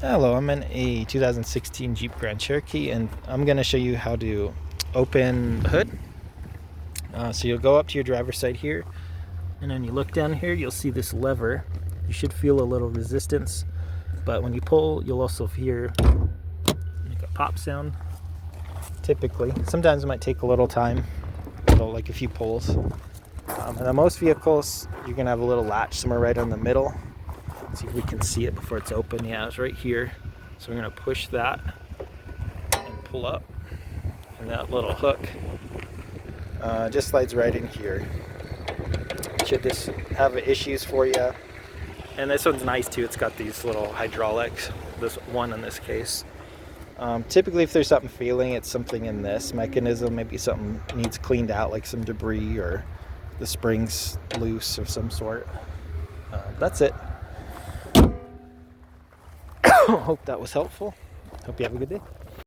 Hello, I'm in a 2016 Jeep Grand Cherokee and I'm going to show you how to open the hood. So you'll go up to your driver's side here, and then you look down here, you'll see this lever. You should feel a little resistance, but when you pull, you'll also hear like a pop sound. Typically, sometimes it might take a little time, like a few pulls. And on most vehicles, you're going to have a little latch somewhere right in the middle. See if we can see it before it's open. Yeah, it's right here. So we're going to push that and pull up, and that little hook just slides right in here. Should this have issues for you? And this one's nice too. It's got these little hydraulics, this one in this case. Typically if there's something failing, it's something in this mechanism. Maybe something needs cleaned out, like some debris or the spring's loose of some sort. That's it. Hope that was helpful. Hope you have a good day.